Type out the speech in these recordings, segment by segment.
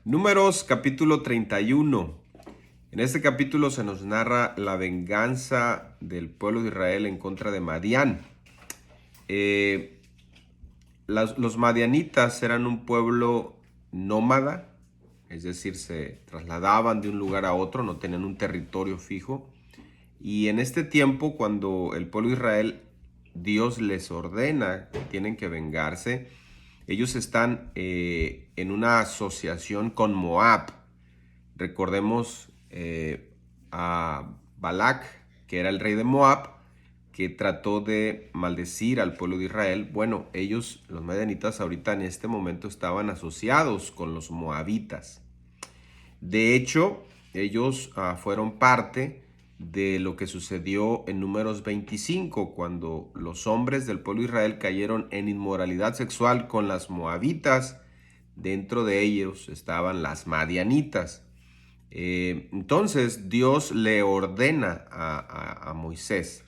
Números capítulo 31. En este capítulo se nos narra la venganza del pueblo de Israel en contra de Madián. Los madianitas eran un pueblo nómada, es decir, se trasladaban de un lugar a otro, no tenían un territorio fijo. Y en este tiempo, cuando el pueblo de Israel, Dios les ordena que tienen que vengarse, ellos están en una asociación con Moab. Recordemos a Balac, que era el rey de Moab, que trató de maldecir al pueblo de Israel. Bueno, ellos, los madianitas, ahorita en este momento estaban asociados con los moabitas. De hecho, ellos fueron parte de lo que sucedió en Números 25, cuando los hombres del pueblo de Israel cayeron en inmoralidad sexual con las moabitas. Dentro de ellos estaban las madianitas. Entonces Dios le ordena a Moisés,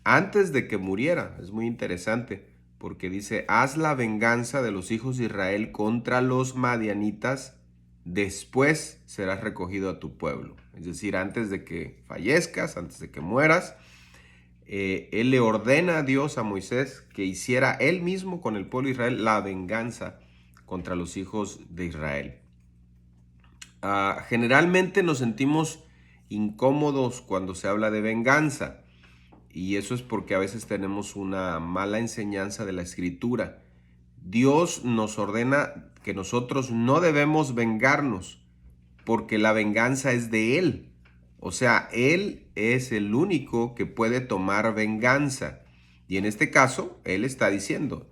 antes de que muriera, es muy interesante, porque dice, haz la venganza de los hijos de Israel contra los madianitas, después serás recogido a tu pueblo. Es decir, antes de que fallezcas, antes de que mueras, él le ordena a Dios, a Moisés, que hiciera él mismo con el pueblo de Israel la venganza contra los hijos de Israel. Generalmente nos sentimos incómodos cuando se habla de venganza, y eso es porque a veces tenemos una mala enseñanza de la Escritura. Dios nos ordena que nosotros no debemos vengarnos, porque la venganza es de Él. O sea, Él es el único que puede tomar venganza. Y en este caso, Él está diciendo,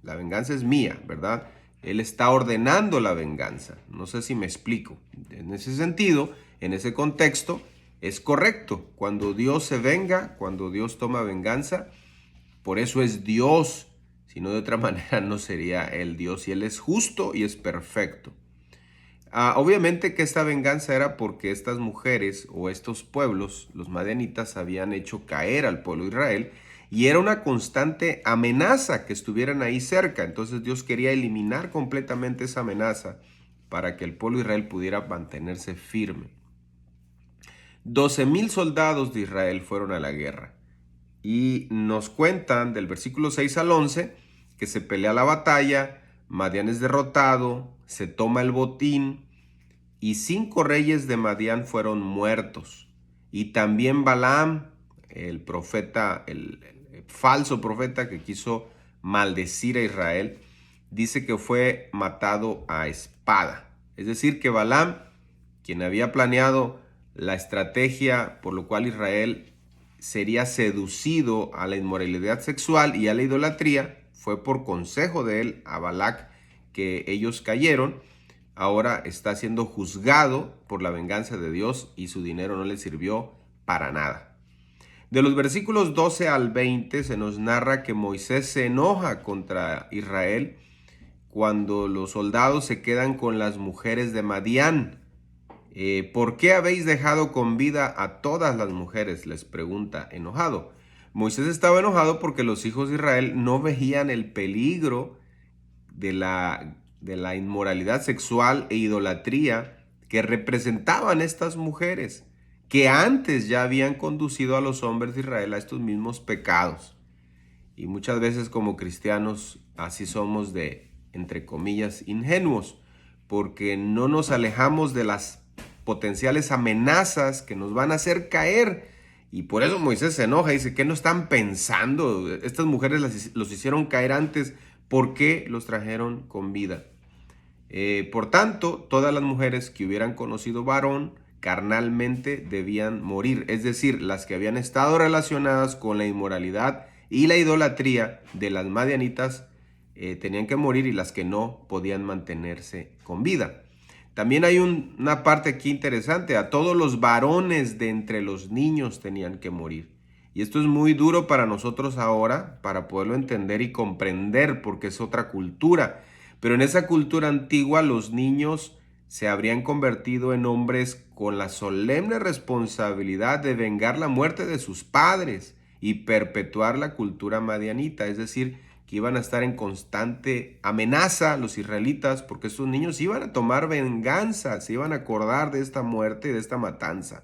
la venganza es mía, ¿verdad? Él está ordenando la venganza. No sé si me explico. En ese sentido, en ese contexto, es correcto. Cuando Dios se venga, cuando Dios toma venganza, por eso es Dios. Si no, de otra manera no sería Él Dios. Y Él es justo y es perfecto. Obviamente que esta venganza era porque estas mujeres o estos pueblos, los madianitas, habían hecho caer al pueblo de Israel, y era una constante amenaza que estuvieran ahí cerca. Entonces Dios quería eliminar completamente esa amenaza para que el pueblo de Israel pudiera mantenerse firme. 12,000 soldados de Israel fueron a la guerra, y nos cuentan del versículo 6 al 11 que se pelea la batalla, Madián es derrotado, se toma el botín, y 5 reyes de Madián fueron muertos. Y también Balaam, el profeta, el falso profeta que quiso maldecir a Israel, dice que fue matado a espada. Es decir, que Balaam, quien había planeado la estrategia por lo cual Israel sería seducido a la inmoralidad sexual y a la idolatría, fue por consejo de él a Balac que ellos cayeron. Ahora está siendo juzgado por la venganza de Dios, y su dinero no le sirvió para nada. De los versículos 12 al 20 se nos narra que Moisés se enoja contra Israel cuando los soldados se quedan con las mujeres de Madián. ¿Por qué habéis dejado con vida a todas las mujeres?, les pregunta enojado. Moisés estaba enojado porque los hijos de Israel no veían el peligro de la inmoralidad sexual e idolatría que representaban estas mujeres, que antes ya habían conducido a los hombres de Israel a estos mismos pecados. Y muchas veces como cristianos así somos de, entre comillas, ingenuos, porque no nos alejamos de las potenciales amenazas que nos van a hacer caer. Y por eso Moisés se enoja y dice, ¿qué no están pensando? Estas mujeres los hicieron caer antes, ¿por qué los trajeron con vida? Por tanto, todas las mujeres que hubieran conocido varón carnalmente debían morir, es decir, las que habían estado relacionadas con la inmoralidad y la idolatría de las madianitas tenían que morir, y las que no podían mantenerse con vida. También hay una parte aquí interesante: a todos los varones de entre los niños tenían que morir. Y esto es muy duro para nosotros ahora, para poderlo entender y comprender, porque es otra cultura. Pero en esa cultura antigua los niños se habrían convertido en hombres con la solemne responsabilidad de vengar la muerte de sus padres y perpetuar la cultura madianita. Es decir, que iban a estar en constante amenaza los israelitas, porque estos niños iban a tomar venganza, se iban a acordar de esta muerte, de esta matanza.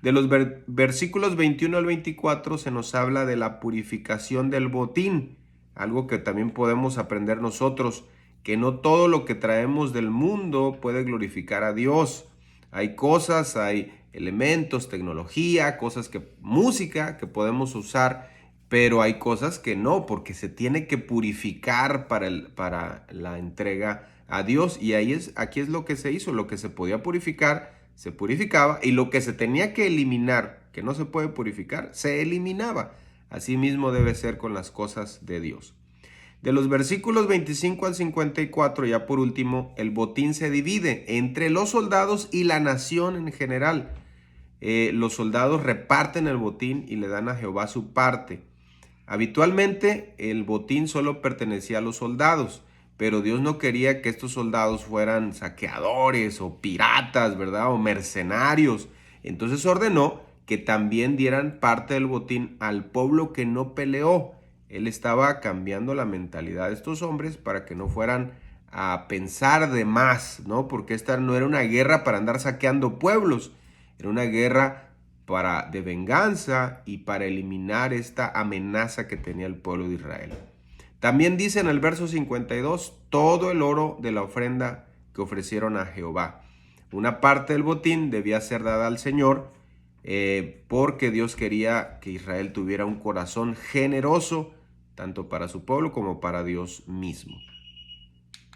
De los versículos 21 al 24 se nos habla de la purificación del botín, algo que también podemos aprender nosotros, que no todo lo que traemos del mundo puede glorificar a Dios. Hay cosas, hay elementos, tecnología, música que podemos usar, pero hay cosas que no, porque se tiene que purificar para la entrega a Dios. Y aquí es lo que se hizo, lo que se podía purificar se purificaba, y lo que se tenía que eliminar, que no se puede purificar, se eliminaba. Así mismo debe ser con las cosas de Dios. De los versículos 25 al 54, ya por último, el botín se divide entre los soldados y la nación en general. Los soldados reparten el botín y le dan a Jehová su parte. Habitualmente el botín solo pertenecía a los soldados, pero Dios no quería que estos soldados fueran saqueadores o piratas, ¿verdad? O mercenarios. Entonces ordenó que también dieran parte del botín al pueblo que no peleó. Él estaba cambiando la mentalidad de estos hombres para que no fueran a pensar de más, ¿no? Porque esta no era una guerra para andar saqueando pueblos, era una guerra de venganza y para eliminar esta amenaza que tenía el pueblo de Israel. También dice en el verso 52, todo el oro de la ofrenda que ofrecieron a Jehová. Una parte del botín debía ser dada al Señor, porque Dios quería que Israel tuviera un corazón generoso, tanto para su pueblo como para Dios mismo.